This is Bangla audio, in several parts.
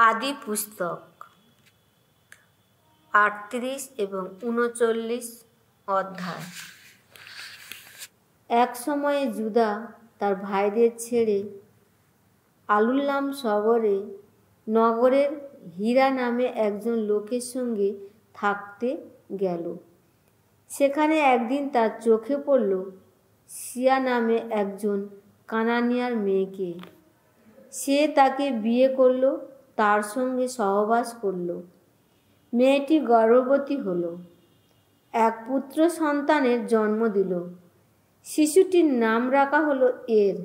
আদি পুস্তক 38 এবং 39 অধ্যায়। এক সময়ে জুদা তার ভাইদের ছেড়ে আদুল্লাম নগরের হীরা নামে একজন লোকের সঙ্গে থাকতে গেল। সেখানে একদিন তার চোখে পড়ল সিয়া নামে একজন কানানিয়ার মেয়েকে। সে তাকে বিয়ে করল, তার সঙ্গে সহবাস করল। মেয়েটি গর্ভবতী হল, এক পুত্র সন্তানের জন্ম দিল। শিশুটির নাম রাখা হলো এর।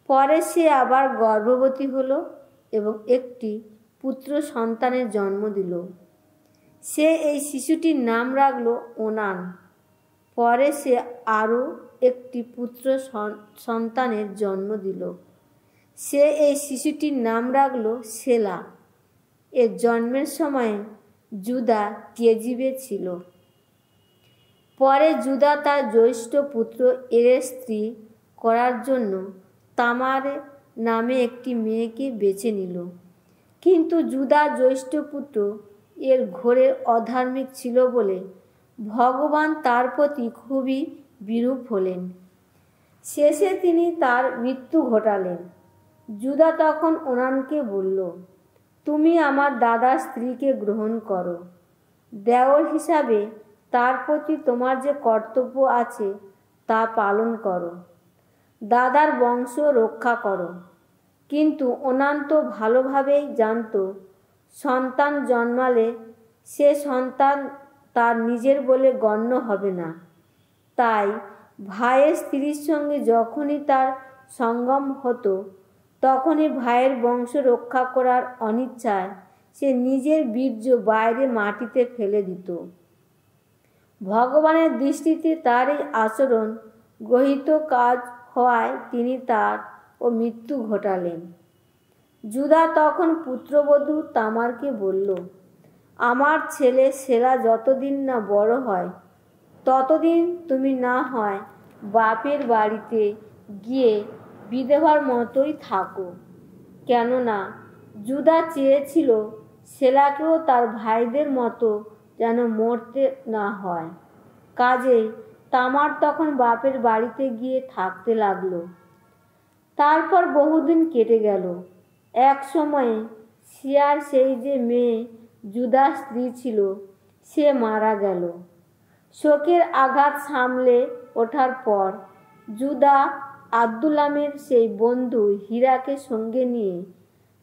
পরে সে আবার গর্ভবতী হল এবং একটি পুত্র সন্তানের জন্ম দিল। সে এই শিশুটির নাম রাখল ওনান। পরে সে আরও একটি পুত্র সন্তানের জন্ম দিল। সে এই শিশুটির নাম রাখল সেলা। এর জন্মের সময় জুদা কেজিবে ছিল। পরে জুদা তার জ্যৈষ্ঠ পুত্র এর স্ত্রী করার জন্য তামার নামে একটি মেয়েকে বেছে নিল। কিন্তু জুদা জ্যৈষ্ঠ পুত্র এর ঘোরে অধার্মিক ছিল বলে ভগবান তার প্রতি খুবই বিরূপ হলেন। শেষে তিনি তার মৃত্যু ঘটালেন। জুদা তখন ওনানকে বলল, তুমি আমার দাদার স্ত্রীকে গ্রহণ করো। দেওর হিসাবে তার প্রতি তোমার যে কর্তব্য আছে তা পালন করো। দাদার বংশ রক্ষা করো। কিন্তু ওনান তো ভালোভাবেই জানত সন্তান জন্মালে সে সন্তান তার নিজের বলে গণ্য হবে না। তাই ভাইয়ের স্ত্রীর সঙ্গে যখনই তার সঙ্গম হতো তখনই ভাইয়ের বংশ রক্ষা করার অনিচ্ছায় সে নিজের বীর্য বাইরে মাটিতে ফেলে দিত। ভগবানের দৃষ্টিতে তার এই আচরণ গৃহীত কাজ হওয়ায় তিনি তার মৃত্যু ঘটালেন। জুদা তখন পুত্রবধূ তামারকে বলল, আমার ছেলে সেলা যতদিন না বড় হয় ততদিন তুমি না হয় বাপের বাড়িতে গিয়ে বিধবার মতোই থাকো। কেননা জুদা চেয়েছিল সেলাকেও তার ভাইদের মতো যেন মরতে না হয়। কাজেই তামার তখন বাপের বাড়িতে গিয়ে থাকতে লাগলো। তারপর বহুদিন কেটে গেল। এক সময়ে সিয়ার সেই যে মেয়ে জুদার স্ত্রী ছিল সে মারা গেল। শোকের আঘাত সামলে ওঠার পর জুদা আদুল্লামের সেই বন্ধু হীরাকে সঙ্গে নিয়ে,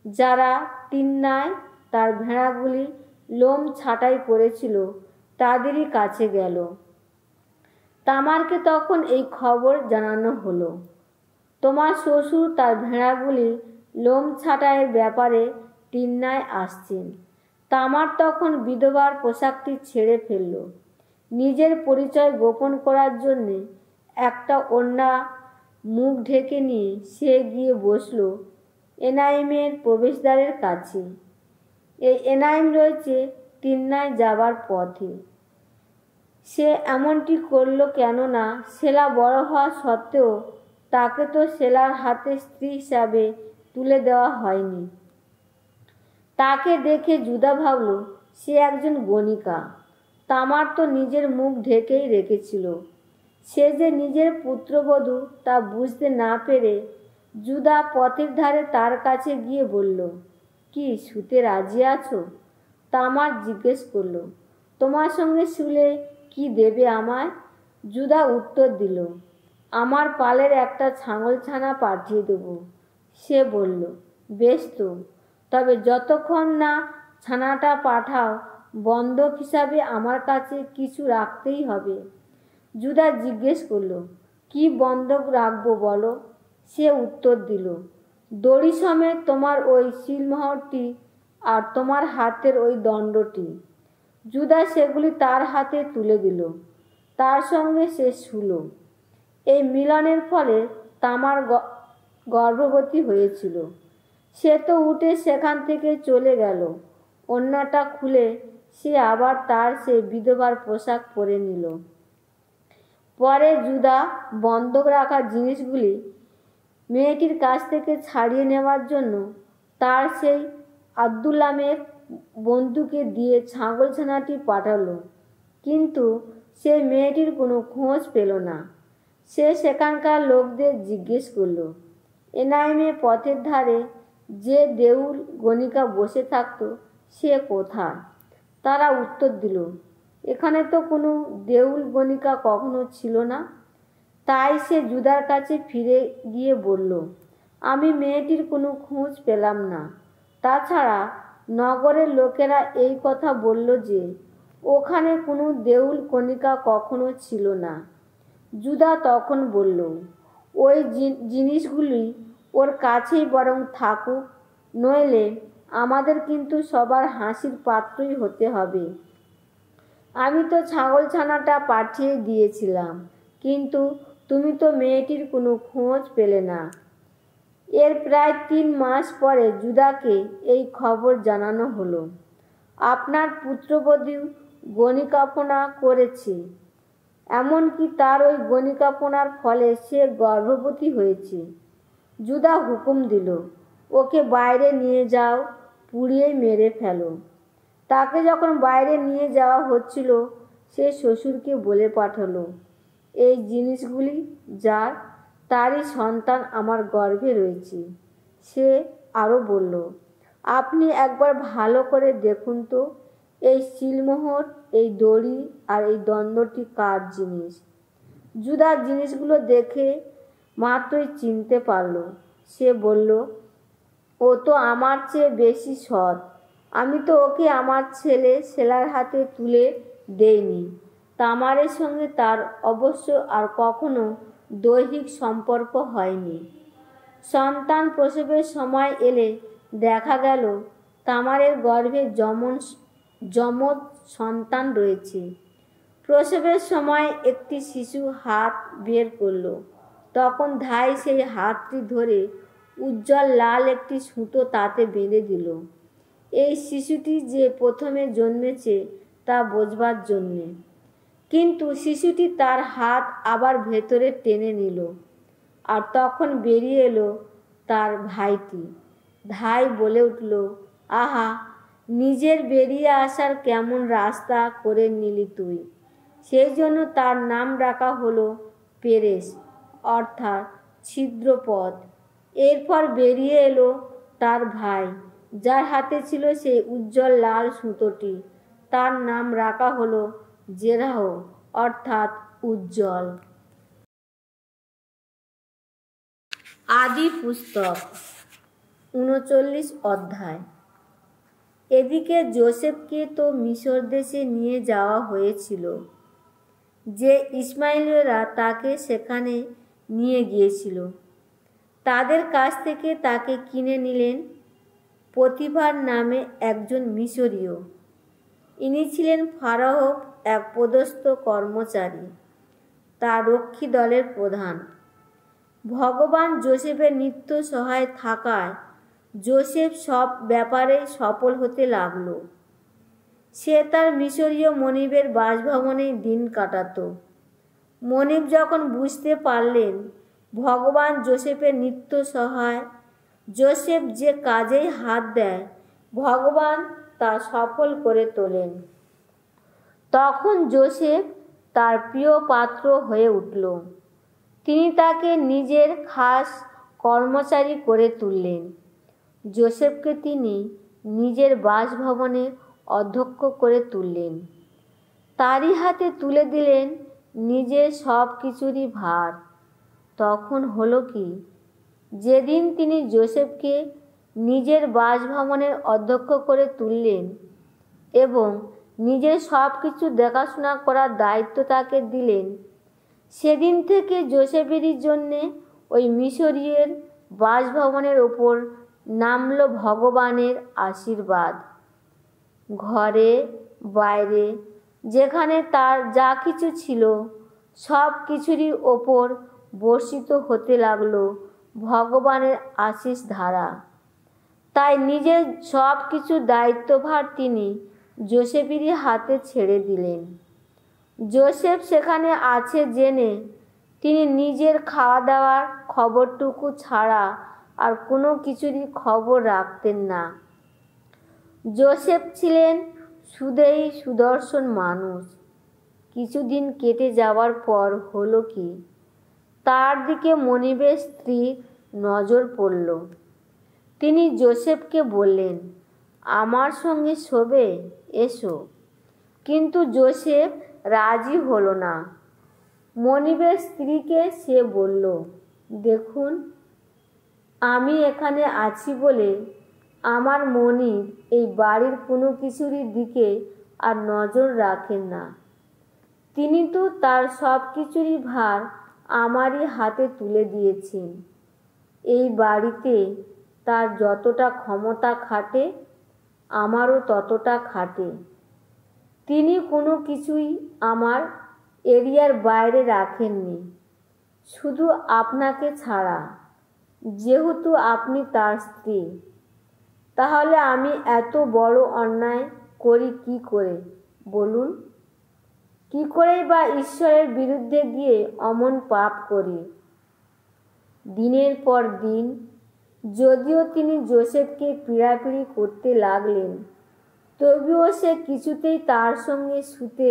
যারা তিন্নায় তার ভেড়াগুলি লোম ছাঁটাই করেছিল, তাদেরই কাছে গেল। তামারকে তখন এই খবর জানানো হলো, তোমার শ্বশুর তার ভেড়াগুলি লোম ছাঁটাইয়ের ব্যাপারে তিন্নায় আসছেন। তামার তখন বিধবার পোশাকটি ছেড়ে ফেলল। নিজের পরিচয় গোপন করার জন্যে একটা ওড়না মুখ ঢেকে নিয়ে সে গিয়ে বসল এনাইমের প্রবেশদ্বারের কাছে। এই এনাইম রয়েছে তিন্নায় যাবার পথে। সে এমনটি করল কেননা সেলা বড় হওয়া সত্ত্বেও তাকে তো সেলার হাতে স্ত্রী হিসাবে তুলে দেওয়া হয়নি। তাকে দেখে জুদা ভাবল সে একজন গণিকা। তামার তো নিজের মুখ ঢেকেই রেখেছিল। সে যে নিজের পুত্রবধূ তা বুঝতে না পেরে জুদা পথের ধারে তার কাছে গিয়ে বলল, কি শুতে রাজি আছো? তামার জিজ্ঞেস করল, তোমার সঙ্গে শুলে কি দেবে আমায়? জুদা উত্তর দিল, আমার পালের একটা ছাগলছানা পাঠিয়ে দেব। সে বলল, বেশ তো, তবে যতক্ষণ না ছানাটা পাঠাও বন্ধক হিসাবে আমার কাছে কিছু রাখতেই হবে। জুদা জিজ্ঞেস করল, কি বন্ধক রাখবো বলো? সে উত্তর দিল, দড়ি সমেত তোমার ওই সিলমোহরটি আর তোমার হাতের ওই দণ্ডটি। জুদা সেগুলি তার হাতে তুলে দিল। তার সঙ্গে সে শুল। এই মিলনের ফলে তামার গর্ভবতী হয়েছিল। সে তো উঠে সেখান থেকে চলে গেল। ওড়নাটা খুলে সে আবার তার সেই বিধবার পোশাক পরে নিল। পরে জুদা বন্ধক রাখা জিনিসগুলি মেয়েটির কাছ থেকে ছাড়িয়ে নেওয়ার জন্য তার সেই আব্দুল্লামের বন্ধুকে দিয়ে ছাগলছানাটি পাঠালো, কিন্তু সে মেয়েটির কোনো খোঁজ পেল না। সে সেখানকার লোকদের জিজ্ঞেস করল, এনাইমে পথের ধারে যে দেউল গণিকা বসে থাকতো সে কোথায়? তারা উত্তর দিল, এখানে তো কোনো দেউল গণিকা কখনো ছিল না। তাই সে জুদার কাছে ফিরে গিয়ে বলল, আমি মেয়েটির কোনো খোঁজ পেলাম না। তাছাড়া নগরের লোকেরা এই কথা বলল যে ওখানে কোনো দেউল কণিকা কখনো ছিল না। জুদা তখন বলল, ওই জিনিসগুলি ওর কাছেই বরং থাকুক, নইলে আমাদের কিন্তু সবার হাসির পাত্রই হতে হবে। আমি তো ছাগলছানাটা পাঠিয়ে দিয়েছিলাম, কিন্তু তুমি তো মেয়েটির কোনো খোঁজ পেলে না। এর প্রায় 3 মাস পরে জুদাকে এই খবর জানানো হলো, আপনার পুত্রবধূ গণিকাপনা করেছে, এমনকি তার ওই গণিকাপনার ফলে সে গর্ভবতী হয়েছে। জুদা হুকুম দিল, ওকে বাইরে নিয়ে যাও, পুড়িয়ে মেরে ফেলো। তাকে যখন বাইরে নিয়ে যাওয়া হচ্ছিল, সে শ্বশুরকে বলে পাঠালো, এই জিনিসগুলি যার, তারই সন্তান আমার গর্ভে রয়েছে। সে আরও বলল, আপনি একবার ভালো করে দেখুন তো, এই সিলমোহর, এই দড়ি আর এই দণ্ডটি কার জিনিস? জুদা জিনিসগুলো দেখে মাত্রই চিনতে পারল। সে বলল, ও তো আমার চেয়ে বেশি সৎ। আমি তো ওকে আমার ছেলে সেলার হাতে তুলে দেইনি। তামারের সঙ্গে তার অবশ্য আর কখনো দৈহিক সম্পর্ক হয়নি। সন্তান প্রসবের সময় এলে দেখা গেল তামারের গর্ভে যমজ সন্তান রয়েছে। প্রসবের সময় একটি শিশু হাত বের করল, তখন ধাই সেই হাতটি ধরে উজ্জ্বল লাল একটি সুতো তাতে বেঁধে দিল, এই শিশুটি যে প্রথমে জন্মেছে তা বোঝবার জন্যে। কিন্তু শিশুটি তার হাত আবার ভেতরে টেনে নিল, আর তখন বেরিয়ে এলো তার ভাইটি। ধাই বলে উঠল, আহা, নিজের বেরিয়ে আসার কেমন রাস্তা করে নিলি তুই। সেই জন্য তার নাম রাখা হলো পেরেশ, অর্থাৎ ছিদ্রপথ। এরপর বেরিয়ে এলো তার ভাই, যার হাতে ছিল সেই উজ্জ্বল লাল সুতোটি। তার নাম রাখা হলো জেরাহ, অর্থাৎ উজ্জ্বল। আদি পুস্তক 39 অধ্যায়। এদিকে যোসেফকে তো মিশর দেশে নিয়ে যাওয়া হয়েছিল, যে ইসমাইলীয়রা তাকে সেখানে নিয়ে গিয়েছিল। তাদের কাছ থেকে তাকে কিনে নিলেন পতিফার নামে একজন মিশরীয়। ইনি ছিলেন ফারাওর এক পদস্থ কর্মচারী, তার রক্ষী দলের প্রধান। ভগবান যোসেফের নিত্য সহায় থাকায় যোসেফ সব ব্যাপারে সফল হতে লাগল। সে তার মিশরীয় মনিবের বাসভবনেই দিন কাটাত। মনিব যখন বুঝতে পারলেন ভগবান যোসেফের নিত্য সহায়, যোসেফ যে কাজেই হাত দেয় ভগবান তা সফল করে তোলেন, তখন যোসেফ তার প্রিয় পাত্র হয়ে উঠল। তিনি তাকে নিজের খাস কর্মচারী করে তুললেন। যোসেফকে তিনি নিজের বাসভবনের অধ্যক্ষ করে তুললেন। তারই হাতে তুলে দিলেন নিজের সব কিছুরই ভার। তখন হলো কি, যেদিন তিনি যোসেফকে নিজের বাসভবনের অধ্যক্ষ করে তুললেন এবং নিজের সব কিছু দেখাশোনা করার দায়িত্ব তাকে দিলেন, সেদিন থেকে যোসেফেরই জন্যে ওই মিশরীয়ের বাসভবনের ওপর নামল ভগবানের আশীর্বাদ। ঘরে বাইরে যেখানে তার যা কিছু ছিল সব কিছুরই ওপর বর্ষিত হতে লাগলো ভগবানের আশীষ ধারা। তাই নিজের সব কিছুর দায়িত্বভার তিনি যোসেফেরই হাতে ছেড়ে দিলেন। যোসেফ সেখানে আছে জেনে তিনি নিজের খাওয়া দাওয়ার খবরটুকু ছাড়া আর কোনো কিছুরই খবর রাখতেন না। যোসেফ ছিলেন সুদেহী সুদর্শন মানুষ। কিছুদিন কেটে যাওয়ার পর হলো কি, তার দিকে মনিবের স্ত্রীর নজর পড়ল। তিনি যোসেফকে বললেন, আমার সঙ্গে শোবে, এসো। কিন্তু যোসেফ রাজি হলো না। মনিবের স্ত্রীকে সে বলল, দেখুন, আমি এখানে আছি বলে আমার মনিব এই বাড়ির কোনো কিছুরই দিকে আর নজর রাখেন না। তিনি তো তার সব কিছুরই ভার আমারই হাতে তুলে দিয়েছেন। এই বাড়িতে তার যতটা ক্ষমতা খাটে, আমারও ততটা খাটে। তিনি কোনো কিছুই আমার এরিয়ার বাইরে রাখেননি, শুধু আপনাকে ছাড়া। যেহেতু আপনি তার স্ত্রী, তাহলে আমি এত বড় অন্যায় করি কি করে বলুন? কি করেই বা ঈশ্বরের বিরুদ্ধে গিয়ে অমন পাপ করি? দিনের পর দিন যদিও তিনি যোসেফকে পীড়াপিড়ি করতে লাগলেন, তবুও সে কিছুতেই তার সঙ্গে শুতে,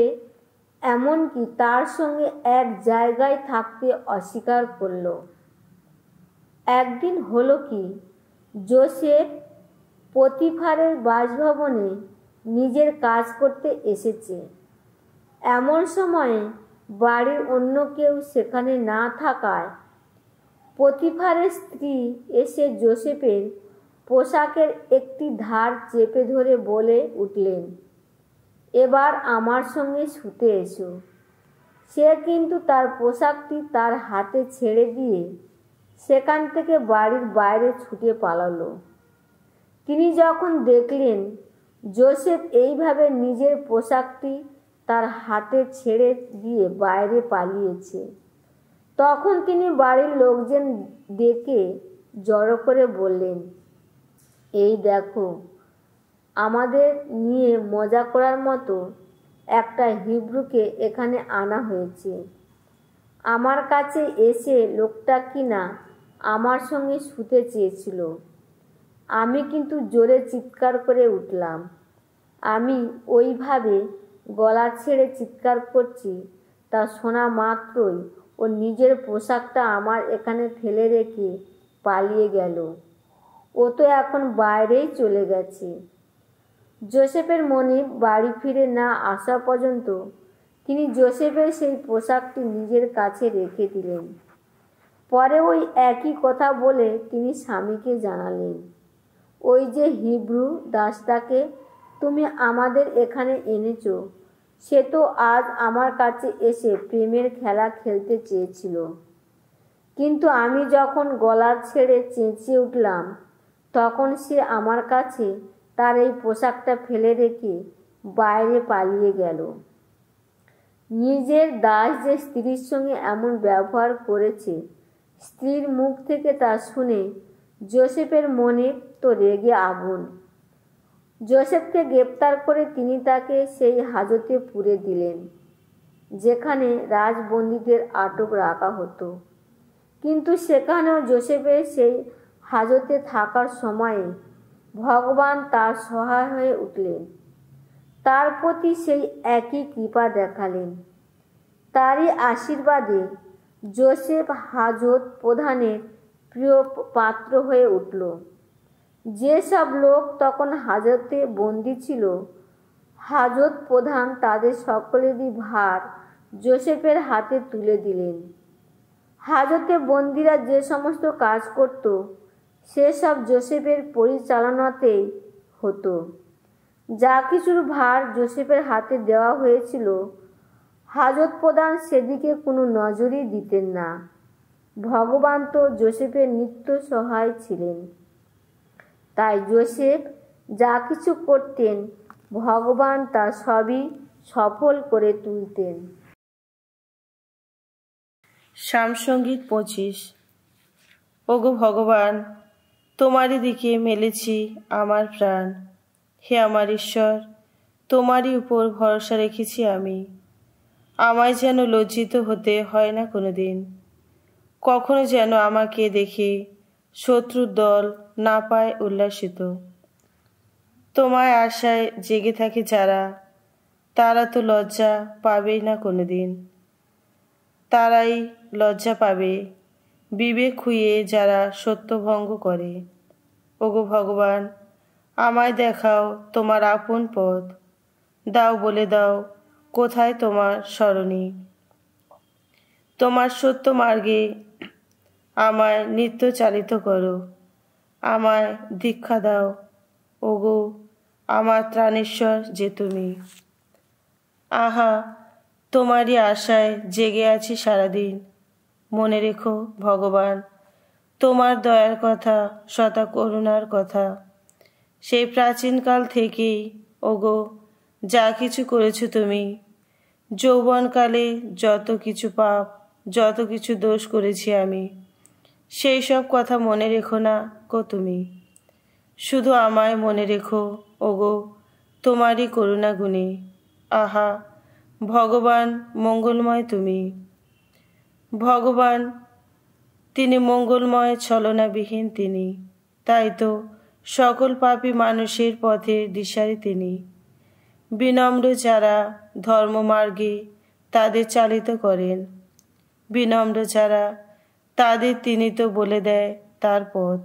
এমনকি তার সঙ্গে এক জায়গায় থাকতে অস্বীকার করল। একদিন হলো কি, যোসেফ পতিফারের বাসভবনে নিজের কাজ করতে এসেছে। এমন সময়ে বাড়ির অন্য কেউ সেখানে না থাকায় পতিফারের স্ত্রী এসে যোসেফের পোশাকের একটি ধার চেপে ধরে বলে উঠলেন, এবার আমার সঙ্গে শুতে এসো। সে কিন্তু তার পোশাকটি তার হাতে ছেড়ে দিয়ে সেখান থেকে বাড়ির বাইরে ছুটে পালালো। তিনি যখন দেখলেন যোসেফ এইভাবে নিজের পোশাকটি তার হাতে ছেড়ে দিয়ে বাইরে পালিয়েছে, তখন তিনি বাড়ির লোকজন ডেকে জড়ো করে বললেন, এই দেখো, আমাদের নিয়ে মজা করার মতো একটা হিব্রুকে এখানে আনা হয়েছে। আমার কাছে এসে লোকটা কিনা আমার সঙ্গে শুতে চেয়েছিল। আমি কিন্তু জোরে চিৎকার করে উঠলাম। আমি ওইভাবে গলা ছেড়ে চিৎকার করছি, তা শোনা মাত্রই ও নিজের পোশাকটা আমার এখানে ফেলে রেখে পালিয়ে গেল। ও তো এখন বাইরেই চলে গেছে। যোসেফের মনিব বাড়ি ফিরে না আসা পর্যন্ত তিনি যোসেফের সেই পোশাকটি নিজের কাছে রেখে দিলেন। পরে ওই একই কথা বলে তিনি স্বামীকে জানালেন, ওই যে হিব্রু দাসটাকে তুমি আমাদের এখানে এনেছ, সে তো আজ আমার কাছে এসে প্রেমের খেলা খেলতে চেয়েছিল। কিন্তু আমি যখন গলা ছেড়ে চেঁচিয়ে উঠলাম, তখন সে আমার কাছে তার এই পোশাকটা ফেলে রেখে বাইরে পালিয়ে গেল। নিজের দাস যে স্ত্রীর সঙ্গে এমন ব্যবহার করেছে, স্ত্রীর মুখ থেকে তা শুনে যোসেফের মনে তো রেগে আগুন। যোসেফকে গ্রেপ্তার করে তিনি তাকে সেই হাজতে পুরে দিলেন, যেখানে রাজবন্দীদের আটক রাখা হতো। কিন্তু সেখানেও যোসেফের সেই হাজতে থাকার সময়ে ভগবান তার সহায় হয়ে উঠলেন, তার প্রতি সেই একই কৃপা দেখালেন। তারই আশীর্বাদে যোসেফ হাজত প্রধানের প্রিয় পাত্র হয়ে উঠল। যেসব লোক তখন হাজতে বন্দী ছিল, হাজত প্রধান তাদের সকলেরই ভার যোসেফের হাতে তুলে দিলেন। হাজতে বন্দীরা যে সমস্ত কাজ করত, সেসব যোসেফের পরিচালনাতেই হতো। যা কিছুর ভার যোসেফের হাতে দেওয়া হয়েছিল, হাজত প্রধান সেদিকে কোনো নজরই দিতেন না। ভগবান তো যোসেফের নিত্য সহায় ছিলেন, তাই যোসেফ যা কিছু করতেন, ভগবান তা সবই সফল করে তুলতেন। সামসঙ্গীত 25। ওগো ভগবান, তোমারই দিকে মেলেছি আমার প্রাণ। হে আমার ঈশ্বর, তোমারই উপর ভরসা রেখেছি আমি। আমায় যেন লজ্জিত হতে হয় না কোনো দিন। কখনো যেন আমাকে দেখে শত্রুর দল না পায় উল্লাসিত। তোমায় আশায় জেগে থাকে যারা, তারা তো লজ্জা পাবেই না কোনোদিন। তারাই লজ্জা পাবে বিবেক খুইয়ে যারা সত্যভঙ্গ করে। ওগো ভগবান, আমায় দেখাও তোমার আপন পথ, দাও বলে দাও কোথায় তোমার সরণি। তোমার সত্য মার্গে আমায় নিত্য চালিত করো, আমায় দীক্ষা দাও। ওগো আমার ত্রাণেশ্বর যে তুমি। আহা, তোমারই আশায় জেগে আছি সারাদিন। মনে রেখো ভগবান তোমার দয়ার কথা, শতা করুণার কথা। সেই প্রাচীনকাল থেকেই ওগো যা কিছু করেছো তুমি, যৌবনকালে যত কিছু পাপ, যত কিছু দোষ করেছি আমি, সেই সব কথা মনে রেখো না গো তুমি। শুধু আমায় মনে রেখো ওগো তোমারই করুণা গুণে। আহা, ভগবান মঙ্গলময় তুমি। ভগবান তিনি মঙ্গলময়, ছলনাবিহীন তিনি। তাই তো সকল পাপী মানুষের পথের দিশারি তিনি। বিনম্র যারা ধর্মমার্গে তাদের চালিত করেন, বিনম্র যারা তাদের তিনি তো বলে দেয় তার পথ।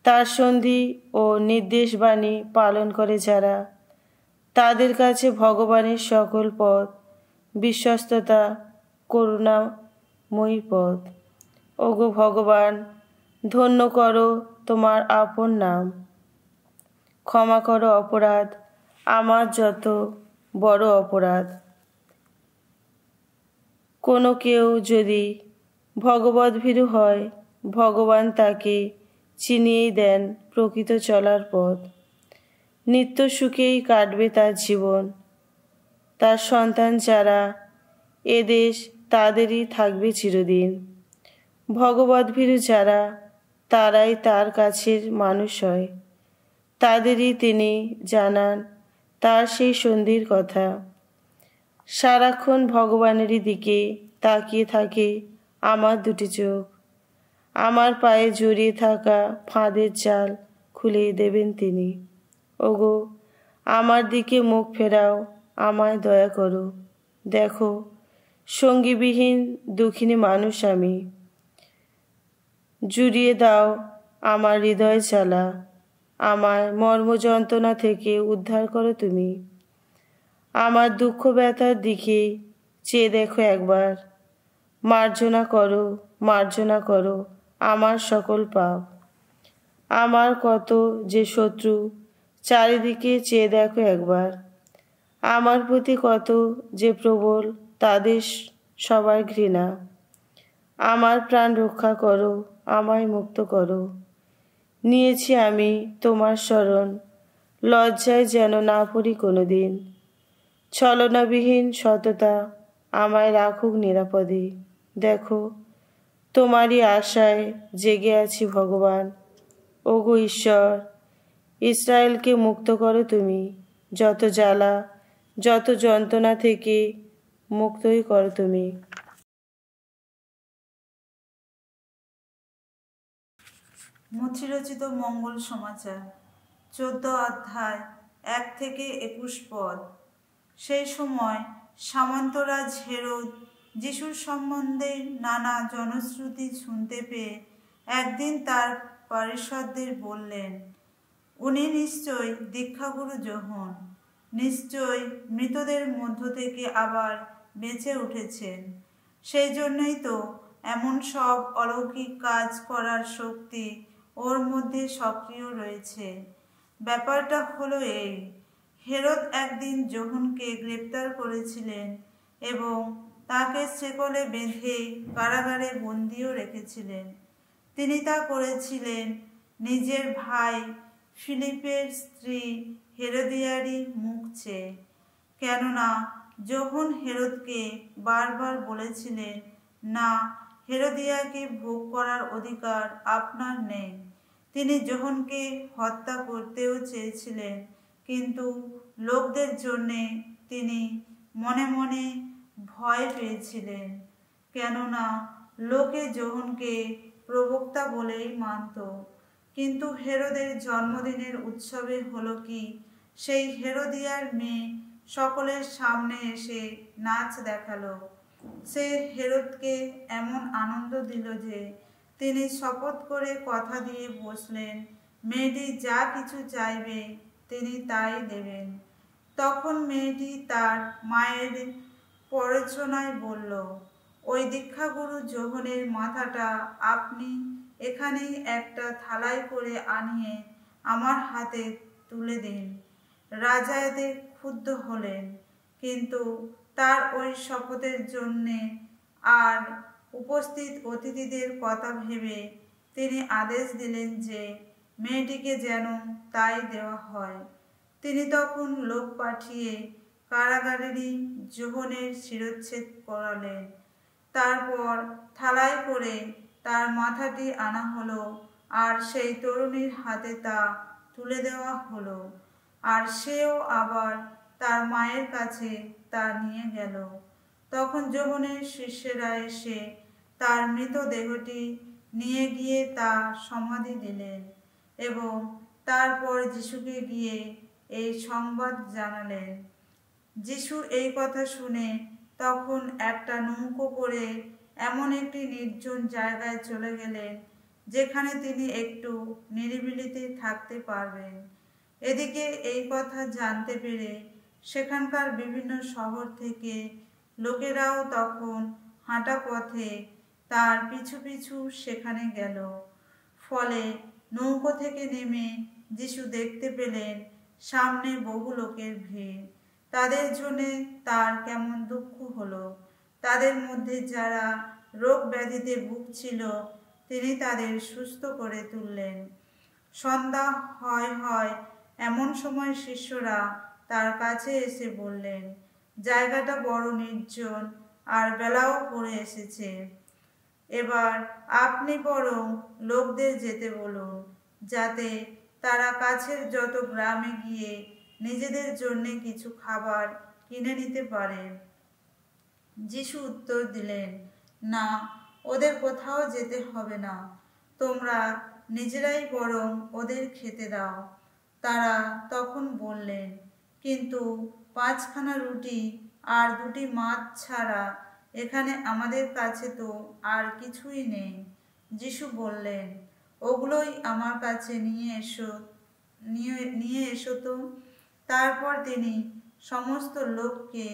তার সন্ধি ও নির্দেশবাণী পালন করে যারা, তাদের কাছে ভগবানের সকল পথ বিশ্বস্ততা, করুণাময়ী পথ। ওগো ভগবান, ধন্য করো তোমার আপন নাম। ক্ষমা করো অপরাধ আমার যত বড় অপরাধ। কোনো কেউ যদি ভগবদ্ভীরু হয়, ভগবান তাকে চিনিয়েই দেন প্রকৃত চলার পথ। নিত্য সুখেই কাটবে তার জীবন। তার সন্তান যারা এদেশ, তাদেরই থাকবে চিরদিন। ভগবদ্ভীরু যারা, তারাই তার কাছের মানুষ হয়। তাদেরই তিনি জানান তার সেই সন্ধির কথা। সারাক্ষণ ভগবানেরই দিকে তাকিয়ে থাকে আমার দুটি চোখ। আমার পায়ে জড়িয়ে থাকা ফাঁদের জাল খুলে দেবেন তিনি। ওগো আমার দিকে মুখ ফেরাও, আমায় দয়া করো। দেখো সঙ্গীবিহীন দুঃখিনী মানুষ আমি। জুড়িয়ে দাও আমার হৃদয় জ্বালা, আমায় মর্ম যন্ত্রণা থেকে উদ্ধার করো তুমি। আমার দুঃখ ব্যথার দিকে চেয়ে দেখো একবার, মার্জনা করো, মার্জনা করো আমার সকল পাপ। আমার কত যে শত্রু, চারিদিকে চেয়ে দেখো একবার। আমার প্রতি কত যে প্রবল, তাদের সবার ঘৃণা। আমার প্রাণ রক্ষা করো, আমায় মুক্ত করো। নিয়েছি আমি তোমার শরণ, লজ্জায় যেন না পড়ি কোনোদিন। ছলনাবিহীন সততা আমায় রাখুক নিরাপদে। দেখো তোমারই আশায় জেগে আছি ভগবান। ওগো ঈশ্বর, ইসরায়েলকে মুক্ত করো তুমি। যত জ্বালা, যত যন্ত্রণা থেকে মুক্তই করো তুমি। মথিরচিত মঙ্গল সমাচার 14 অধ্যায় 1 থেকে 21 পদ। সেই সময় সামন্তরাজ হেরোদ যিশুর সম্বন্ধে নানা জনশ্রুতি শুনতে পেয়ে একদিন তার পারিষদদের বললেন, উনি নিশ্চয় দীক্ষাগুরু যোহন, নিশ্চয় মৃতদের মধ্য থেকে আবার বেঁচে উঠেছেন। সেই জন্যই তো এমন সব অলৌকিক কাজ করার শক্তি ওর মধ্যে সক্রিয় রয়েছে। ব্যাপারটা হলো এই, হেরোদ একদিন যোহনকে গ্রেপ্তার করেছিলেন এবং তাকে শেকলে বেঁধে কারাগারে বন্দিও রেখেছিলেন। তিনি তা করেছিলেন নিজের ভাই ফিলিপের স্ত্রী হেরোদিয়ারই মুখ চেয়ে। কেননা যোহন হেরোদকে বারবার বলেছিলেন, না, হেরোদিয়াকে ভোগ করার অধিকার আপনার নেই। তিনি যোহনকে হত্যা করতেও চেয়েছিলেন, কিন্তু লোকদের জন্যে তিনি মনে মনে ভয় পেয়েছিলেন। কেননা লোকে যোহনকে প্রবক্তা বলেই মানত। কিন্তু হেরোদের জন্মদিনের উৎসবে হলো কি, সেই হেরোদিয়ার মেয়ে সকলের সামনে এসে নাচ দেখালো। সে হেরোদকে এমন আনন্দ দিল যে তিনি শপথ করে কথা দিয়ে বসলেন, মেয়েটি যা কিছু চাইবে তিনি তাই দেবেন। তখন মেয়েটি তার মায়ের প্ররোচনায় বলল, ওই দীক্ষাগুরু যোহনের মাথাটা আপনি এখানেই একটা থালায় করে আনিয়ে আমার হাতে তুলে দিন। রাজা এতে ক্ষুব্ধ হলেন, কিন্তু তার ওই শপথের জন্যে আর উপস্থিত অতিথিদের কথা ভেবে তিনি আদেশ দিলেন যে মেয়েটিকে যেন তাই দেওয়া হয়। তিনি তখন লোক পাঠিয়ে কারাগারেরই যোহনের শিরচ্ছেদ করালেন। তারপর থালায় করে তার মাথাটি আনা হলো, আর সেই তরুণীর হাতে তা তুলে দেওয়া হলো, আর সেও আবার তার মায়ের কাছে তা নিয়ে গেল। তখন যোহনের শিষ্যেরা এসে তার মৃতদেহটি নিয়ে গিয়ে তা সমাধি দিলেন এবং তারপর যিশুকে গিয়ে এই সংবাদ জানালেন। যিশু এই কথা শুনে তখন একটা নৌকো করে এমন একটি নির্জন জায়গায় চলে গেলেন যেখানে তিনি একটু নিরিবিলিতে থাকতে পারবেন। এদিকে এই কথা জানতে পেরে সেখানকার বিভিন্ন শহর থেকে লোকেরাও তখন হাঁটা পথে তার পিছু পিছু সেখানে গেল। ফলে নৌকো থেকে নেমে যিশু দেখতে পেলেন সামনে বহু লোকের ভিড়। তাদের জন্যে তার কেমন দুঃখ হলো। তাদের মধ্যে যারা রোগ ব্যাধিতে ভুগছিল তিনি তাদের সুস্থ করে তুললেন। সন্ধ্যা হয় এমন সময় শিষ্যরা তার কাছে এসে বললেন, জায়গাটা বড় নির্জন আর বেলাও পড়ে এসেছে, এবার আপনি বরং লোকদের যেতে বলুন, যাতে তারা কাছের যত গ্রামে গিয়ে নিজেদের জন্য কিছু খাবার কিনে নিতে পারে। যিশু উত্তর দিলেন, না, ওদের কোথাও যেতে হবে না, তোমরা নিজেরাই বরং ওদের খেতে দাও। তারা তখন বললেন, কিন্তু 5খানা রুটি আর 2টি মাছ ছাড়া এখানে আমাদের কাছে তো আর কিছুই নেই। যিশু বললেন, ওগুলোই আমার কাছে নিয়ে এসো তো। তারপর তিনি সমস্ত লোককে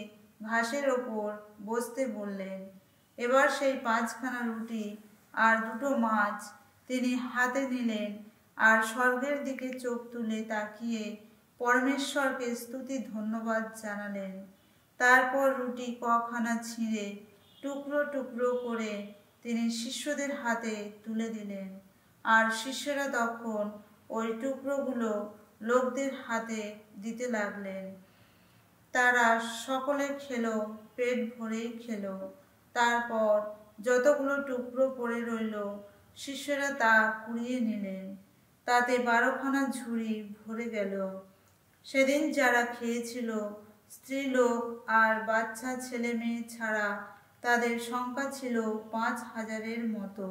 ঘাসের ওপর বসতে বললেন। এবার সেই 5খানা রুটি আর 2টো মাছ তিনি হাতে নিলেন আর স্বর্গের দিকে চোখ তুলে তাকিয়ে পরমেশ্বরকে স্তুতি ধন্যবাদ জানালেন। তারপর রুটি কখানা ছিঁড়ে টুকরো টুকরো করে তিনি শিষ্যদের হাতে তুলে দিলেন, আর শিষ্যরা তখন ওই টুকরোগুলো লোকদের হাতে দিতে লাগলেন। তারা সকলে খেলো, পেট ভরেই খেলো। তারপর যতগুলো টুকরো পড়ে রইল শিষ্যরা তা কুড়িয়ে নিলেন। তাতে 12খানা ঝুড়ি ভরে গেল। সেদিন যারা খেয়েছিল স্ত্রীলোক আর বাচ্চা ছেলে মেয়ে ছাড়া তাদের সংখ্যা ছিল 5000-এর মতো।